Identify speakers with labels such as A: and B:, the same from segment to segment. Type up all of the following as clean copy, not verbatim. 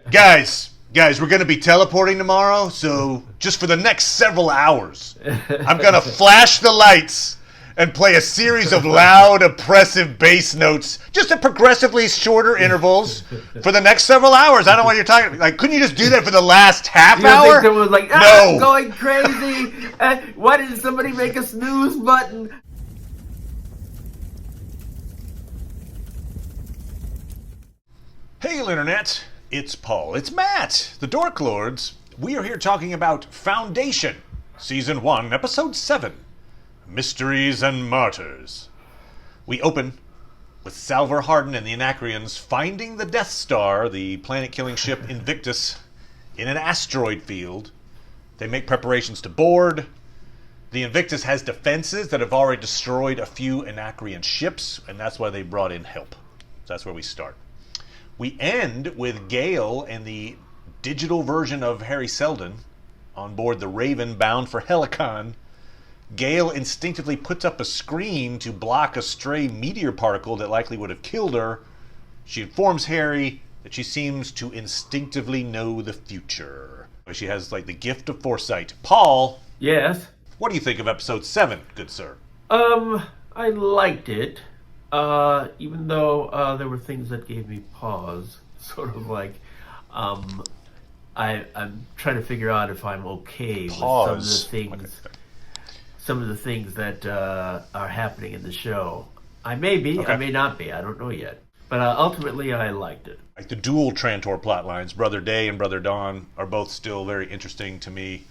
A: Guys, we're going to be teleporting tomorrow, so just for the next several hours, I'm going to flash the lights and play a series of loud, oppressive bass notes, just at progressively shorter intervals for the next several hours. I don't know what you're talking about. Like, couldn't you just do that for the last half hour?
B: You think someone was like,
A: no.
B: I'm going crazy. Why didn't somebody make a snooze button?
A: Hail, Internet. It's Paul. It's Matt, the Dork Lords. We are here talking about Foundation, Season 1, Episode 7, Mysteries and Martyrs. We open with Salvor Hardin and the Anacreons finding the Death Star, the planet-killing ship Invictus, in an asteroid field. They make preparations to board. The Invictus has defenses that have already destroyed a few Anacreon ships, and that's why they brought in help. So that's where we start. We end with Gale and the digital version of Harry Seldon on board the Raven bound for Helicon. Gale instinctively puts up a screen to block a stray meteor particle that likely would have killed her. She informs Harry that she seems to instinctively know the future. She has like the gift of foresight. Paul.
B: Yes?
A: What do you think of episode 7, good sir?
B: I liked it. Even though there were things that gave me pause, sort of like, I'm trying to figure out if I'm okay
A: pause.
B: with some of the things that are happening in the show. I may be, I may not be, I don't know yet. But ultimately, I liked it.
A: Like the dual Trantor plot lines, Brother Day and Brother Dawn, are both still very interesting to me.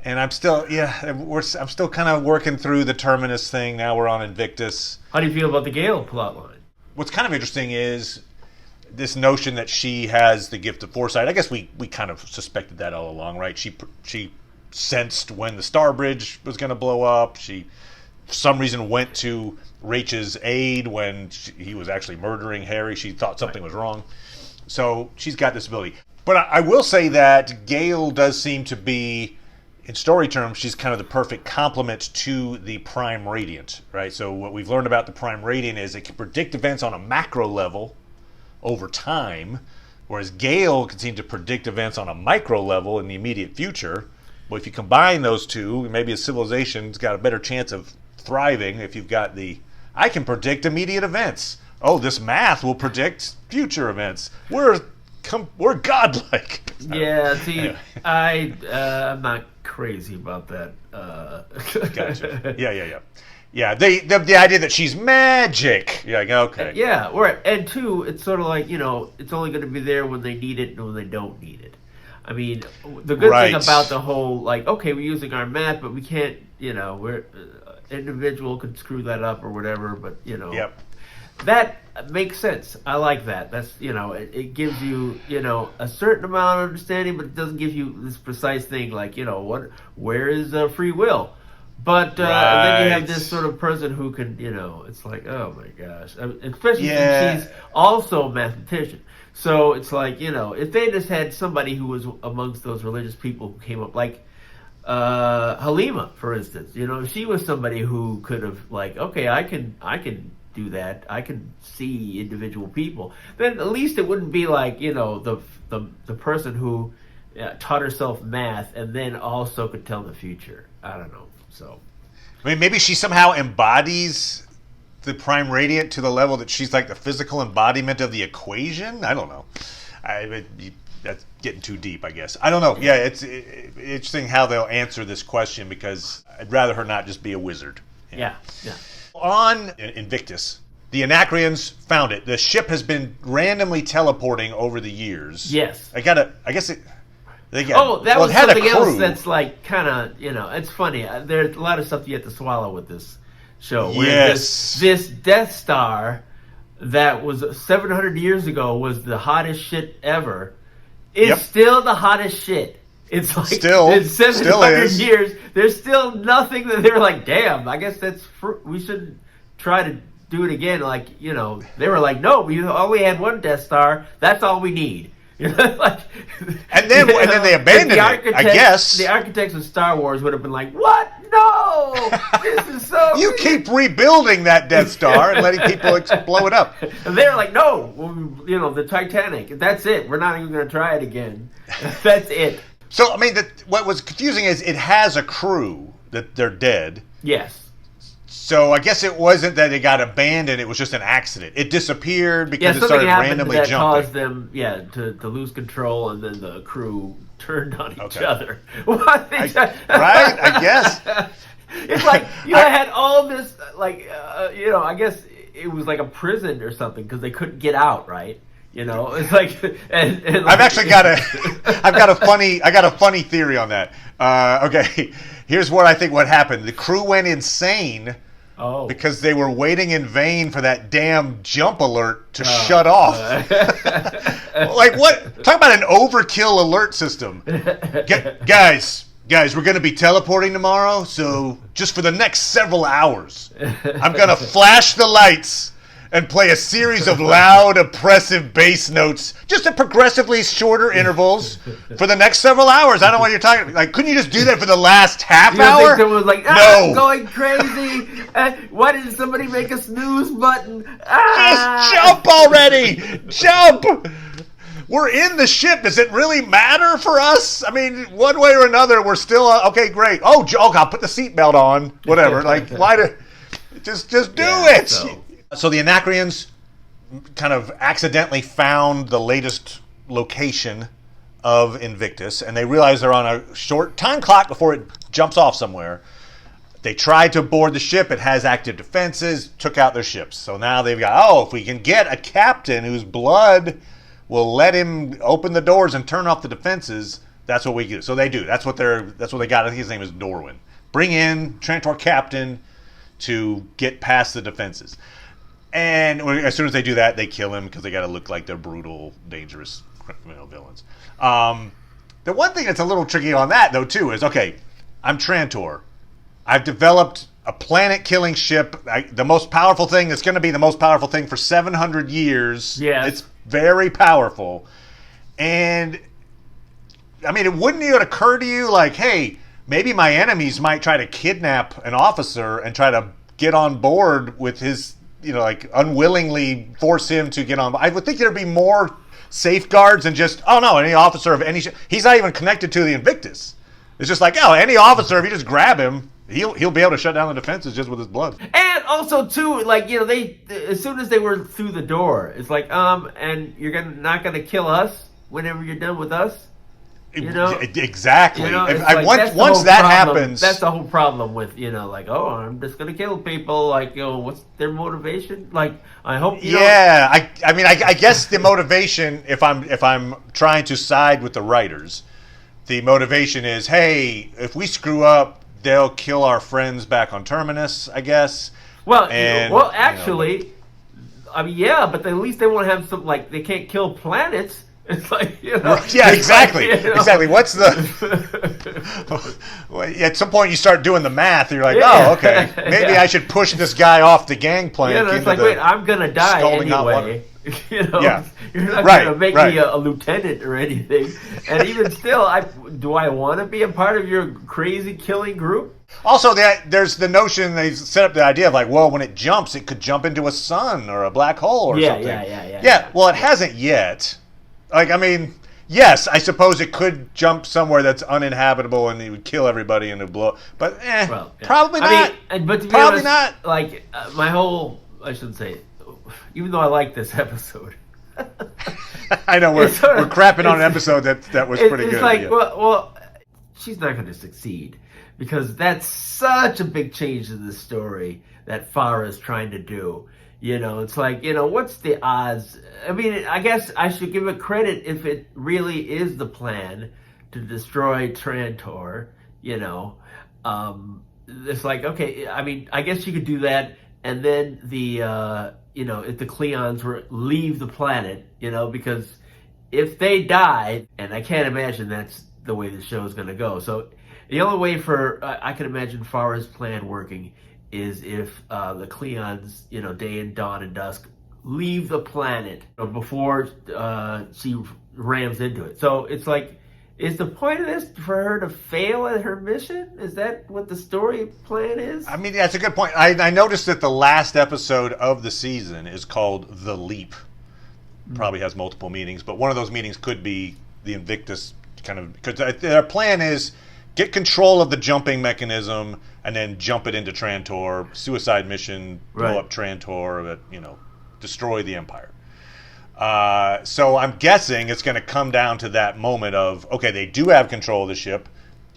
A: And I'm still, I'm still kind of working through the Terminus thing. Now we're on Invictus.
B: How do you feel about the Gale plotline?
A: What's kind of interesting is this notion that she has the gift of foresight. I guess we kind of suspected that all along, right? She sensed when the Star Bridge was going to blow up. She, for some reason, went to Rachel's aid when he was actually murdering Harry. She thought something was wrong. So she's got this ability. But I will say that Gale does seem to be, in story terms, she's kind of the perfect complement to the Prime Radiant, right? So what we've learned about the Prime Radiant is it can predict events on a macro level over time, whereas Gale can seem to predict events on a micro level in the immediate future. Well, if you combine those two, maybe a civilization's got a better chance of thriving if you've got I can predict immediate events. Oh, this math will predict future events. We're godlike.
B: Yeah, see, anyway. I'm not crazy about that.
A: Gotcha. Yeah. The idea that she's magic. Yeah. Okay.
B: Yeah. Right. And two, it's sort of like, it's only going to be there when they need it and when they don't need it. I mean, the good thing about the whole, like, okay, we're using our math, but we can't, we're individual could screw that up or whatever. But
A: Yep.
B: That makes sense. I like that. That's, it gives you, a certain amount of understanding, but it doesn't give you this precise thing like, where is free will? But then you have this sort of person who can, it's like, oh my gosh. Especially since she's also a mathematician. So it's like, if they just had somebody who was amongst those religious people who came up, like Halima, for instance, if she was somebody who could have, like, okay, I can do that, I can see individual people, then at least it wouldn't be like, the person who taught herself math and then also could tell the future. I don't know. So
A: I mean, maybe she somehow embodies the Prime Radiant to the level that she's like the physical embodiment of the equation. I don't know. That's getting too deep, I guess. I don't know. Yeah, it's interesting how they'll answer this question because I'd rather her not just be a wizard.
B: Yeah.
A: On Invictus, the Anacreons found it. The ship has been randomly teleporting over the years.
B: Yes.
A: They got.
B: That was something else that's like kind of, it's funny. There's a lot of stuff you have to swallow with this show.
A: Yes.
B: This Death Star that was 700 years ago was the hottest shit ever. It's still the hottest shit. It's like in 700 years, there's still nothing that they're like, damn, I guess we should try to do it again. Like, they were like, no, we only had one Death Star. That's all we need.
A: And then they abandoned it, I guess.
B: The architects of Star Wars would have been like, what? no, this is so.
A: You keep rebuilding that Death Star and letting people blow it up.
B: And they're like, no, the Titanic. That's it. We're not even going to try it again. That's it.
A: So, I mean, what was confusing is it has a crew that they're dead.
B: Yes.
A: So I guess it wasn't that it got abandoned; it was just an accident. It disappeared because it started randomly
B: that
A: jumping.
B: Caused them, to lose control, and then the crew turned on each
A: Okay.
B: other.
A: Right? I guess.
B: It's like I had all this, I guess it was like a prison or something because they couldn't get out, right? It's like, and like,
A: I've got a funny theory on that. Okay, here's what I think what happened. The crew went insane.
B: Oh.
A: Because they were waiting in vain for that damn jump alert to shut off. Like what? Talk about an overkill alert system. Guys, we're going to be teleporting tomorrow, so just for the next several hours, I'm going to flash the lights and play a series of loud, oppressive bass notes, just at progressively shorter intervals for the next several hours. I don't know what you're talking about. Like, couldn't you just do that for the last half hour?
B: Think someone was like,
A: no.
B: I'm going crazy. Why didn't somebody make a snooze button?
A: Just jump already! Jump! We're in the ship. Does it really matter for us? I mean, one way or another, we're still okay. Great. Oh, I'll put the seatbelt on. Whatever. Like, why do? Just do it. So the Anacreons kind of accidentally found the latest location of Invictus, and they realize they're on a short time clock before it jumps off somewhere. They tried to board the ship. It has active defenses, took out their ships. So now they've got, if we can get a captain whose blood will let him open the doors and turn off the defenses, that's what we do. So they do. That's what they got. I think his name is Dorwin. Bring in Trantor captain to get past the defenses. And as soon as they do that, they kill him because they got to look like they're brutal, dangerous villains. The one thing that's a little tricky on that, though, too, is, okay, I'm Trantor. I've developed a planet-killing ship, the most powerful thing that's going to be the most powerful thing for 700 years.
B: Yes.
A: It's very powerful. And, I mean, wouldn't it occur to you, like, hey, maybe my enemies might try to kidnap an officer and try to get on board with his... unwillingly force him to get on. I would think there'd be more safeguards than just, any officer of any... He's not even connected to the Invictus. It's just like, any officer, if you just grab him, he'll be able to shut down the defenses just with his blood.
B: And also, too, they as soon as they were through the door, it's like, and you're not going to kill us whenever you're done with us?
A: Exactly.
B: Once
A: that happens,
B: that's the whole problem with I'm just gonna kill people. What's their motivation? I hope.
A: I guess the motivation, if I'm trying to side with the writers, the motivation is, hey, if we screw up, they'll kill our friends back on Terminus. I guess.
B: But at least they won't have some they can't kill planets. It's like,
A: Yeah, exactly. Exactly. What's the... At some point you start doing the math, and you're like, okay, maybe I should push this guy off the gangplank.
B: It's like, wait, I'm going to die anyway. You're not going to make me a lieutenant or anything. And even still, do I want to be a part of your crazy killing group?
A: Also, there's the notion, they set up the idea of when it jumps, it could jump into a sun or a black hole or something. Yeah, well, it hasn't yet. Yes, I suppose it could jump somewhere that's uninhabitable and it would kill everybody and it would blow. But probably not.
B: But to be
A: probably
B: honest,
A: not.
B: My whole, I shouldn't say it, even though I like this episode.
A: I know we're crapping on an episode that was pretty good.
B: It's like, well, she's not going to succeed because that's such a big change in the story that Farah's trying to do. It's like, what's the odds? I mean, I guess I should give it credit if it really is the plan to destroy Trantor, It's like, okay, I mean, I guess you could do that, and then if the Cleons leave the planet, because if they die, and I can't imagine that's the way the show is going to go. So the only way I can imagine Farah's plan working is if the Cleons, Day and Dawn and Dusk, leave the planet before she rams into it. So it's like, is the point of this for her to fail at her mission? Is that what the story plan is?
A: I mean, that's a good point. I noticed that the last episode of the season is called The Leap. Probably has multiple meanings, but one of those meanings could be the Invictus kind of, because their plan is get control of the jumping mechanism and then jump it into Trantor, suicide mission, blow up Trantor, destroy the Empire. So I'm guessing it's going to come down to that moment of, okay, they do have control of the ship.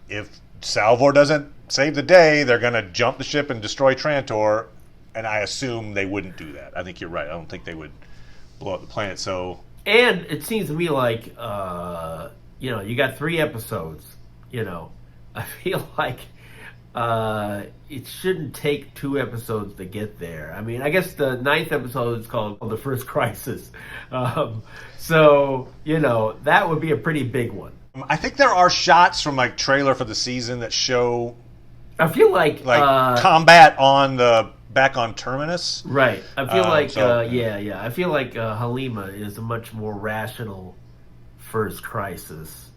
A: If Salvor doesn't save the day, they're going to jump the ship and destroy Trantor, and I assume they wouldn't do that. I think you're right. I don't think they would blow up the planet. So,
B: and it seems to me like you got 3 episodes. I feel like it shouldn't take 2 episodes to get there. I mean, I guess the 9th episode is called The First Crisis. So that would be a pretty big one.
A: I think there are shots from like trailer for the season that show.
B: I feel like
A: combat back on Terminus.
B: Right. I feel I feel like Halima is a much more rational First Crisis,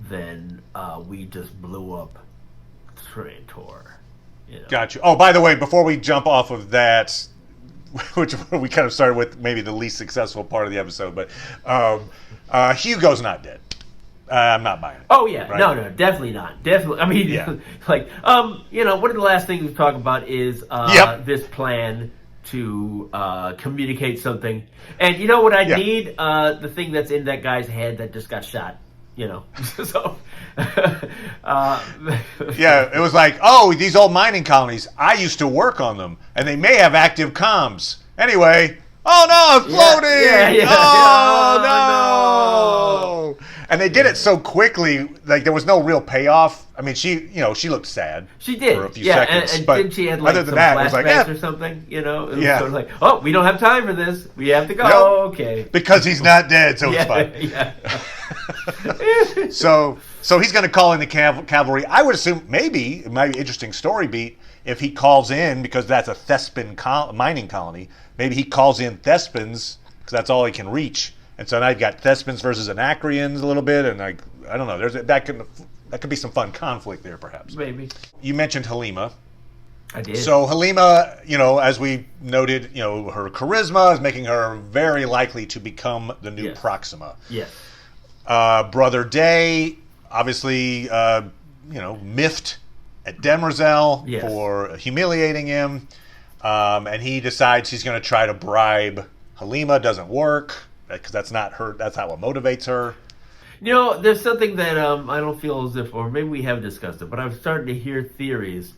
B: than we just blew up Trantor.
A: Got you. Oh, by the way, before we jump off of that, which we kind of started with maybe the least successful part of the episode, but Hugo's not dead. I'm not buying it.
B: Oh yeah,
A: right?
B: No, definitely not. Definitely. I mean, one of the last things we talk about is this plan to communicate something. And you know what I need? The thing that's in that guy's head that just got shot. So.
A: It was like, these old mining colonies. I used to work on them, and they may have active comms. Anyway. Oh no, I'm floating! Oh no! And they did it so quickly, like there was no real payoff. I mean, she looked sad.
B: She did
A: for a few seconds,
B: and
A: but
B: didn't she had like
A: other than
B: some
A: that, it was like,
B: or something? It was sort of like, oh, we don't have time for this. We have to go.
A: Nope.
B: Okay,
A: because he's not dead, so it's fine. So he's going to call in the cavalry. I would assume maybe it might be an interesting story beat if he calls in, because that's a Thespin mining colony. Maybe he calls in Thespins because that's all he can reach. And so now you've got Thespins versus Anacreons a little bit, and I don't know. That could be some fun conflict there, perhaps.
B: Maybe.
A: You mentioned Halima.
B: I did.
A: So Halima, as we noted, her charisma is making her very likely to become the new Proxima.
B: Yes.
A: Brother Day, obviously, miffed at Demerzel for humiliating him. And he decides he's going to try to bribe Halima. Doesn't work because that's not her. That's not what motivates her.
B: There's something that I don't feel as if, or maybe we have discussed it, but I'm starting to hear theories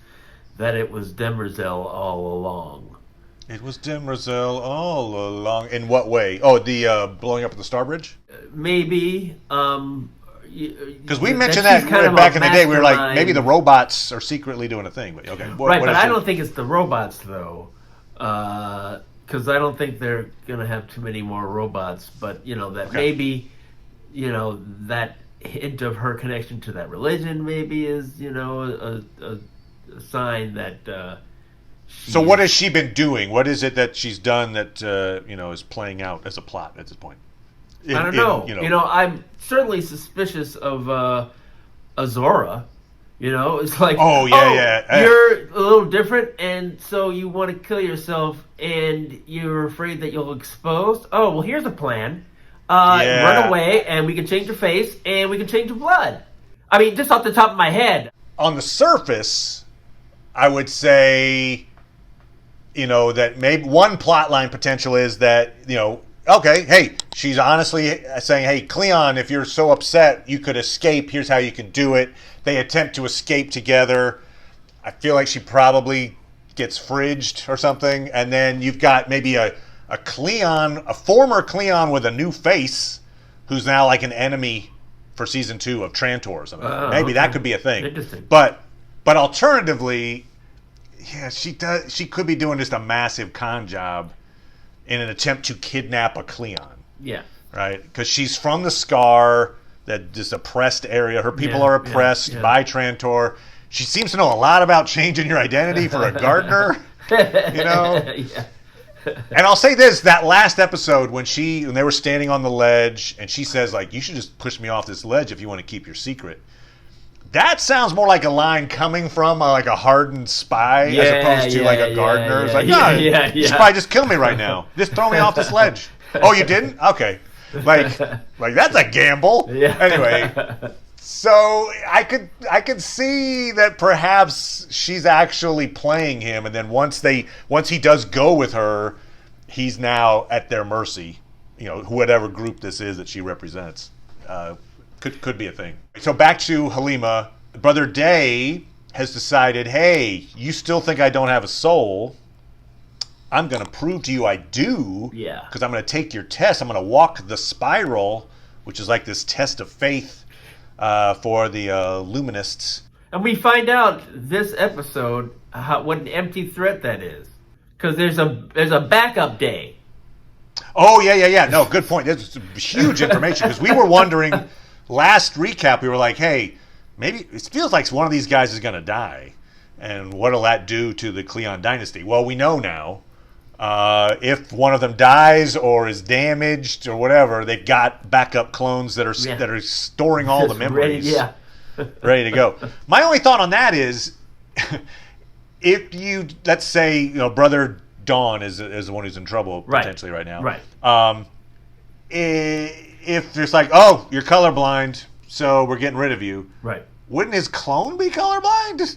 B: that it was Demerzel all along.
A: It was Demerzel all along. In what way? Oh, the blowing up of the Star Bridge?
B: Maybe.
A: Because we mentioned that back in the day. We were like, maybe the robots are secretly doing a thing. But okay,
B: but I don't think it's the robots though, because I don't think they're gonna have too many more robots. But maybe, that hint of her connection to that religion maybe is a sign that.
A: So what has she been doing? What is it that she's done that is playing out as a plot at this point?
B: I don't know. I'm certainly suspicious of Azora. It's like, you're a little different, and so you want to kill yourself, and you're afraid that you'll expose. Oh, well, here's a plan. Run away, and we can change your face, and we can change your blood. I mean, just off the top of my head.
A: On the surface, I would say, that maybe one plotline potential is that, okay, hey, she's honestly saying, hey, Cleon, if you're so upset you could escape, here's how you can do it. They attempt to escape together. I feel like she probably gets fridged or something. And then you've got maybe a Cleon, a former Cleon with a new face, who's now like an enemy for season 2 of Trantor or something. Maybe that could be a thing.
B: Interesting.
A: But alternatively, she could be doing just a massive con job in an attempt to kidnap a Cleon.
B: Yeah.
A: Right? Because she's from the Scar, this oppressed area. Her people are oppressed by Trantor. She seems to know a lot about changing your identity for a gardener.
B: Yeah.
A: And I'll say this, that last episode when they were standing on the ledge and she says, like, you should just push me off this ledge if you want to keep your secret. That sounds more like a line coming from like a hardened spy as opposed to like a gardener. It's like, you should probably just kill me right now. Just throw me off this ledge. Oh, you didn't? Okay. Like that's a gamble.
B: Yeah.
A: Anyway, so I could see that perhaps she's actually playing him, and then once he does go with her, he's now at their mercy. You know, whatever group this is that she represents. Could be a thing. So back to Halima. Brother Day has decided, hey, you still think I don't have a soul? I'm going to prove to you I do.
B: Yeah.
A: Because I'm going to take your test. I'm going to walk the spiral, which is like this test of faith for the Luminists.
B: And we find out this episode what an empty threat that is. Because there's a backup day.
A: Oh, yeah. No, good point. That's huge information. Because we were wondering, last recap, we were like, hey, maybe it feels like one of these guys is going to die. And what'll that do to the Cleon dynasty? Well, we know now. If one of them dies or is damaged or whatever, they've got backup clones that are storing all the memories. Ready to go. My only thought on that is, if you, let's say, Brother Dawn is the one who's in trouble potentially right now.
B: Right.
A: If it's like, oh, you're colorblind, so we're getting rid of you.
B: Right.
A: Wouldn't his clone be colorblind?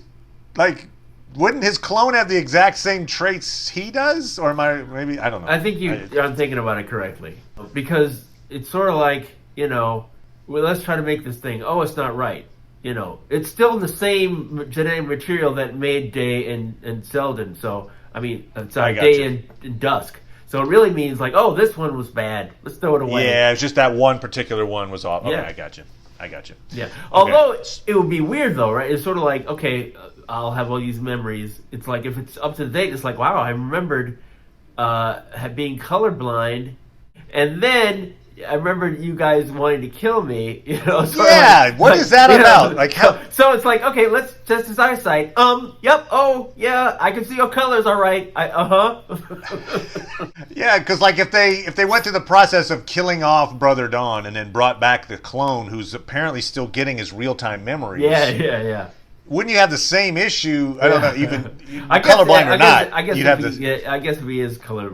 A: Like, wouldn't his clone have the exact same traits he does? Or I don't know.
B: I think I'm thinking about it correctly. Because it's sort of like, well, let's try to make this thing. Oh, it's not right. It's still the same genetic material that made Day and Selden. So, Day and Dusk. So it really means like, oh, this one was bad. Let's throw it away.
A: Yeah, it's just that one particular one was off. Okay,
B: Yeah.
A: I got you.
B: Yeah. Although it would be weird though, right? It's sort of like, okay, I'll have all these memories. It's like if it's up to date, it's like, wow, I remembered being colorblind, and then I remember you guys wanting to kill me.
A: What is that about? Like how?
B: So it's like, okay, let's test his eyesight. Yep. Oh, yeah, I can see your colors. All right.
A: Yeah, because like if they went through the process of killing off Brother Dawn and then brought back the clone who's apparently still getting his real time memories.
B: Yeah.
A: Wouldn't you have the same issue? I don't know, even colorblind or not.
B: I guess if he is color.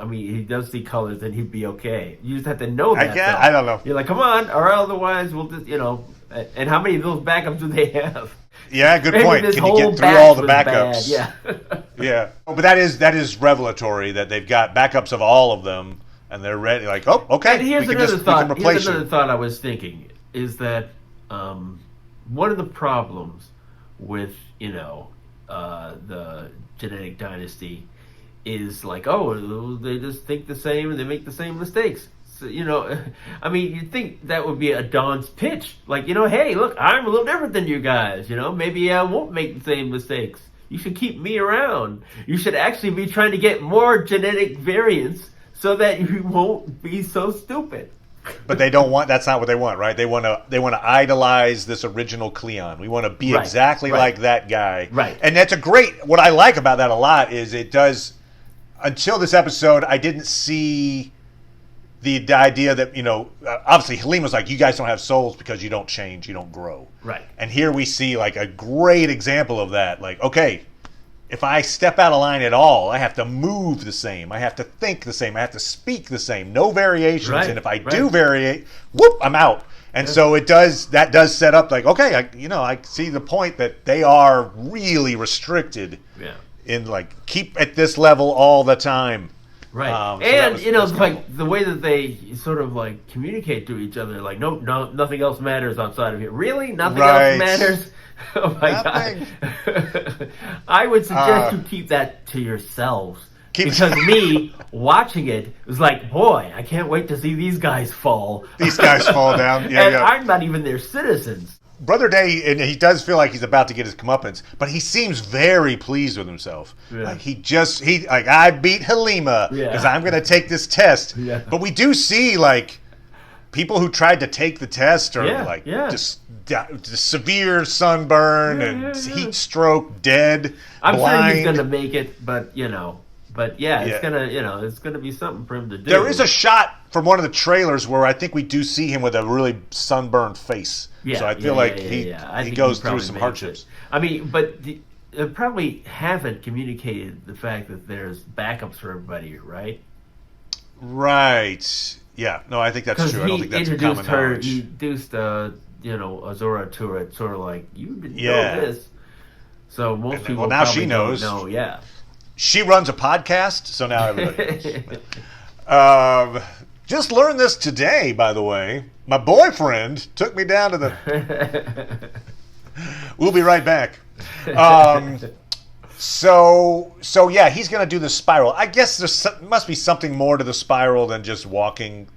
B: He does see colors, then he'd be okay. You just have to know that.
A: I don't know.
B: You're like, come on, or otherwise we'll just, And how many of those backups do they have?
A: Yeah, good point. Can you get through all the backups?
B: Yeah.
A: Yeah. Oh, but that is revelatory that they've got backups of all of them, and they're ready. Like, oh, okay.
B: And here's another thought I was thinking is that one of the problems with the genetic dynasty is like, oh, they just think the same and they make the same mistakes. So, you'd think that would be a Dawn's pitch. Like, hey, look, I'm a little different than you guys. Maybe I won't make the same mistakes. You should keep me around. You should actually be trying to get more genetic variants so that you won't be so stupid.
A: But they don't want. That's not what they want, right? They want to idolize this original Cleon. We want to be exactly like that guy,
B: right?
A: And that's what I like about that a lot is it does. Until this episode, I didn't see the idea that obviously Halima's like, you guys don't have souls because you don't change, you don't grow,
B: right?
A: And here we see like a great example of that. Like, okay, if I step out of line at all, I have to move the same. I have to think the same. I have to speak the same. No variations.
B: Right,
A: and if I do variate, whoop, I'm out. And so that does set up like, okay, I see the point that they are really restricted.
B: Yeah.
A: In like keep at this level all the time.
B: Right.
A: So
B: like the way that they sort of like communicate to each other, like, no, nothing else matters outside of here. Really? Nothing else matters? Oh my God. I would suggest you keep that to yourselves. Because me watching it was like, boy, I can't wait to see these guys fall.
A: These guys fall down. Yeah,
B: I'm not even their citizens.
A: Brother Day, and he does feel like he's about to get his comeuppance, but he seems very pleased with himself.
B: Yeah.
A: Like I beat Halima because I'm going to take this test.
B: Yeah.
A: But we do see like people who tried to take the test are just severe sunburn and heat stroke, dead,
B: I'm
A: blind.
B: sure he's going to make it, but But yeah, it's gonna be something for him to do.
A: There is a shot from one of the trailers where I think we do see him with a really sunburned face.
B: Yeah,
A: so I feel like he goes through some hardships.
B: I mean, but they probably haven't communicated the fact that there's backups for everybody, right?
A: Right. Yeah. No, I think that's true. I don't think that's common knowledge.
B: He introduced Azora to it, sort of like, you didn't know this. So most people
A: now she knows.
B: Don't know. Yeah.
A: She runs a podcast, so now everybody knows. Just learned this today, by the way. My boyfriend took me down to the... We'll be right back. So yeah, he's going to do the spiral. I guess there must be something more to the spiral than just walking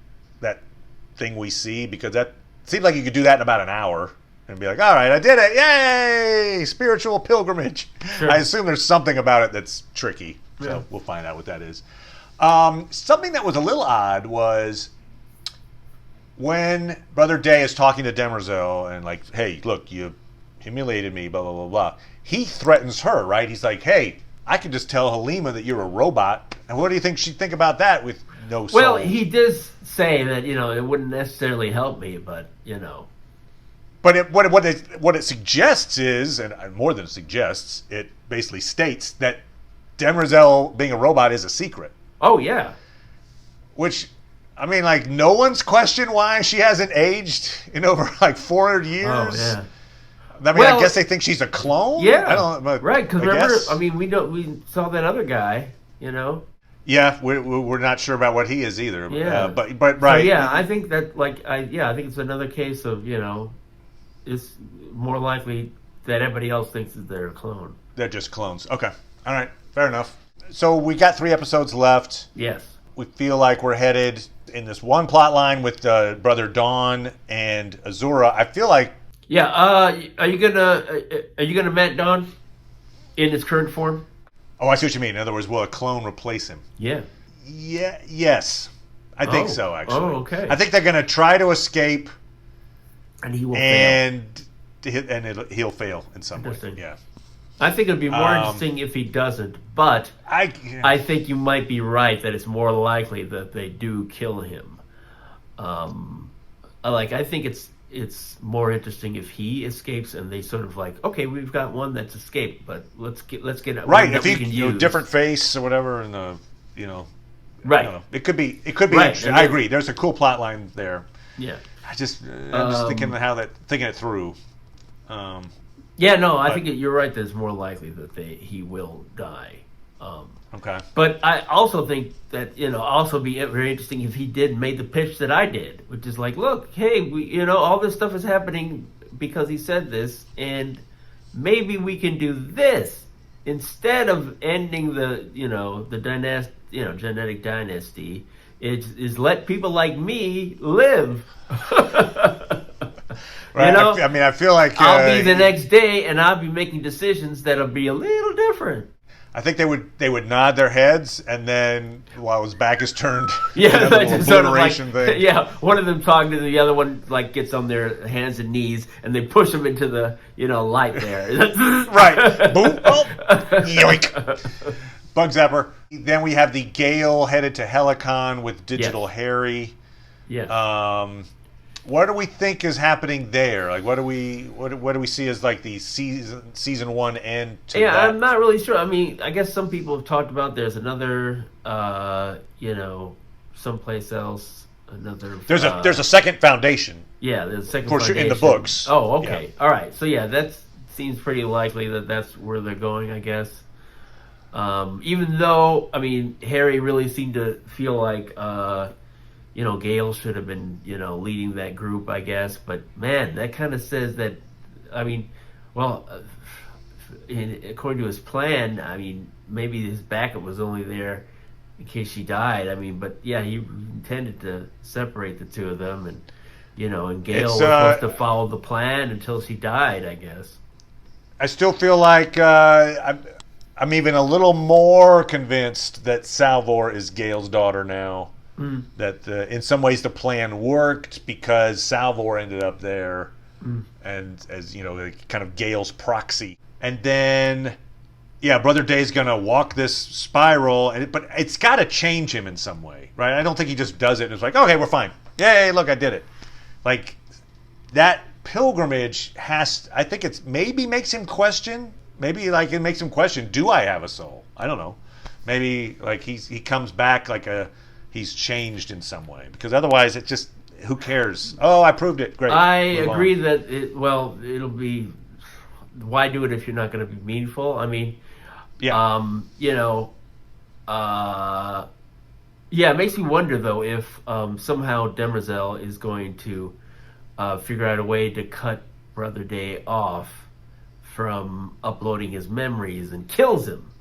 A: that thing we see, because that seems like you could do that in about an hour and be like, all right, I did it. Yay! Spiritual pilgrimage. Sure. I assume there's something about it that's tricky. So we'll find out what that is. Something that was a little odd was when Brother Day is talking to Demerzel and like, hey, look, you humiliated me, blah, blah, blah, blah. He threatens her, right? He's like, hey, I could just tell Halima that you're a robot. And what do you think she'd think about that with no soul?
B: Well, he does say that, it wouldn't necessarily help me, but,
A: But what it suggests is, and more than suggests, it basically states that Demerzel being a robot is a secret.
B: Oh, yeah.
A: Which, I mean, like, no one's questioned why she hasn't aged in over, like, 400 years. Oh, yeah. I mean, I guess they think she's a clone?
B: Yeah.
A: I don't know.
B: Right, because remember, I mean, we saw that other guy,
A: Yeah, we're not sure about what he is either.
B: Yeah.
A: But right.
B: So, yeah, I think that, I think it's another case of, it's more likely that everybody else thinks that they're a clone.
A: They're just clones. Okay. All right. Fair enough. So we got 3 episodes left.
B: Yes.
A: We feel like we're headed in this one plot line with Brother Dawn and Azura. I feel like...
B: Yeah. Are you gonna Matt Dawn in his current form?
A: Oh, I see what you mean. In other words, will a clone replace him?
B: Yeah.
A: Yeah. Yes. I think so, actually.
B: Oh, okay.
A: I think they're going to try to escape...
B: And he will fail.
A: He'll fail in some way. Yeah.
B: I think it'd be more interesting if he doesn't, but I think you might be right that it's more likely that they do kill him. I think it's more interesting if he escapes and they sort of like, okay, we've got one that's escaped, but let's get
A: right. If he different face or whatever, and
B: right.
A: I don't know. It could be
B: right.
A: Interesting. I agree. There's a cool plot line there.
B: Yeah.
A: I'm just thinking it through.
B: I think you're right that it's more likely that he will die.
A: Okay.
B: But I also think that, also be very interesting if he made the pitch that I did, which is like, look, hey, we, all this stuff is happening because he said this, and maybe we can do this instead of ending the genetic dynasty. Is let people like me live.
A: Right. I mean, I feel like
B: I'll be the next day, and I'll be making decisions that'll be a little different.
A: I think they would nod their heads, and then while his back is turned,
B: yeah,
A: that's sort of like, thing.
B: Yeah, one of them talking to the other one, like gets on their hands and knees, and they push them into the light there.
A: Right. Boom. Oh. Yoink. Bug zapper. Then we have the Gale headed to Helicon with Digital Harry.
B: Yeah.
A: What do we think is happening there? Like, what do we see as like the season 1 end?
B: I'm not really sure. I mean, I guess some people have talked about there's another, someplace else, another.
A: There's a second foundation.
B: Yeah, there's a second foundation
A: in the books.
B: Oh, okay, yeah. All right. So yeah, that seems pretty likely that that's where they're going, I guess. Even though, I mean, Harry really seemed to feel like. Gale should have been, leading that group, I guess. But, man, that kind of says that, I mean, well, according to his plan, I mean, maybe his backup was only there in case she died. I mean, but, yeah, he intended to separate the two of them. And, and Gale was supposed to follow the plan until she died, I guess.
A: I still feel like I'm even a little more convinced that Salvor is Gale's daughter now. That in some ways the plan worked because Salvor ended up there and as kind of Gale's proxy. And then yeah, Brother Day's gonna walk this spiral, but it's got to change him in some way, right? I don't think he just does it and it's like, okay, we're fine. Yay, look, I did it. Like that pilgrimage I think it's maybe makes him question. Maybe like it makes him question, do I have a soul? I don't know. Maybe like he comes back like he's changed in some way, because otherwise it just, who cares? Oh, I proved it. Great.
B: I agree that it'll be, why do it if you're not going to be meaningful? I mean,
A: yeah.
B: It makes me wonder though if somehow Demerzel is going to figure out a way to cut Brother Day off from uploading his memories and kills him.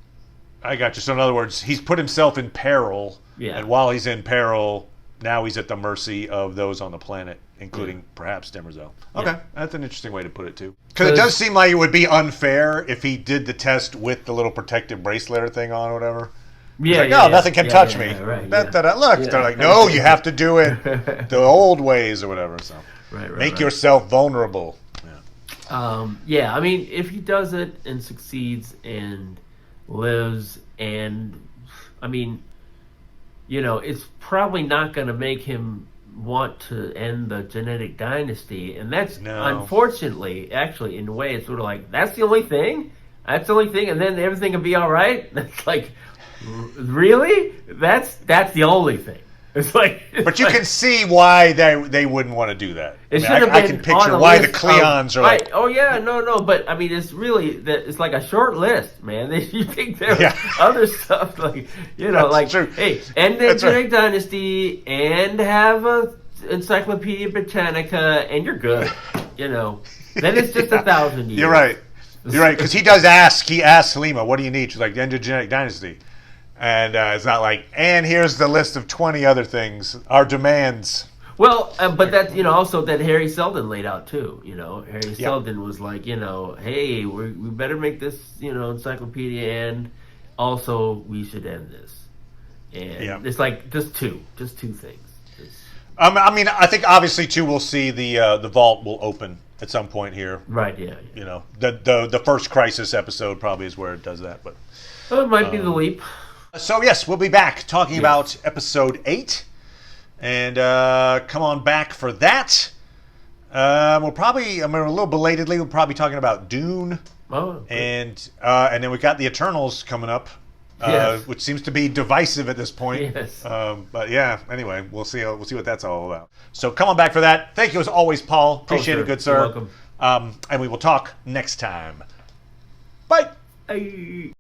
A: I got you. So in other words, he's put himself in peril,
B: Yeah.
A: and while he's in peril, now he's at the mercy of those on the planet, including perhaps Demerzel. Okay,
B: Yeah.
A: That's an interesting way to put it too. Because it does seem like it would be unfair if he did the test with the little protective bracelet thing on or whatever.
B: Yeah,
A: like, no, nothing can touch me.
B: Right,
A: Look, they're like, no, you have to do it the old ways or whatever. So make yourself vulnerable.
B: I mean, if he does it and succeeds and lives, and I mean, it's probably not going to make him want to end the genetic dynasty, and that's unfortunately, actually, in a way, it's sort of like that's the only thing, and then everything will be all right. That's like, really, that's the only thing. It's like,
A: but you can see why they wouldn't want to do that. I can picture why the Cleons are like,
B: oh yeah, no, but I mean, it's really it's like a short list, man. You think there's other stuff like
A: That's
B: like
A: true.
B: hey, end the genetic dynasty and have a Encyclopedia Britannica, and you're good. Then it's just 1,000 years.
A: You're right, because he does ask. He asks Halima, "What do you need?" She's like, "The end of genetic dynasty." And it's not like, and here's the list of 20 other things, our demands.
B: Well, but that, also that Harry Seldon laid out too. Harry Seldon was like, hey, we better make this, encyclopedia, and also we should end this. And it's like just two things.
A: I mean, I think obviously too, we'll see the vault will open at some point here.
B: Right. Yeah.
A: The first Crisis episode probably is where it does that, but
B: it might be the leap.
A: So yes, we'll be back talking about episode 8, and come on back for that. We'll probably, a little belatedly, we'll probably be talking about Dune, and then we got the Eternals coming up, which seems to be divisive at this point.
B: Yes.
A: But yeah, anyway, we'll see what that's all about. So come on back for that. Thank you as always, Paul. Appreciate it, good sir.
B: You're welcome.
A: And we will talk next time. Bye.
B: Bye.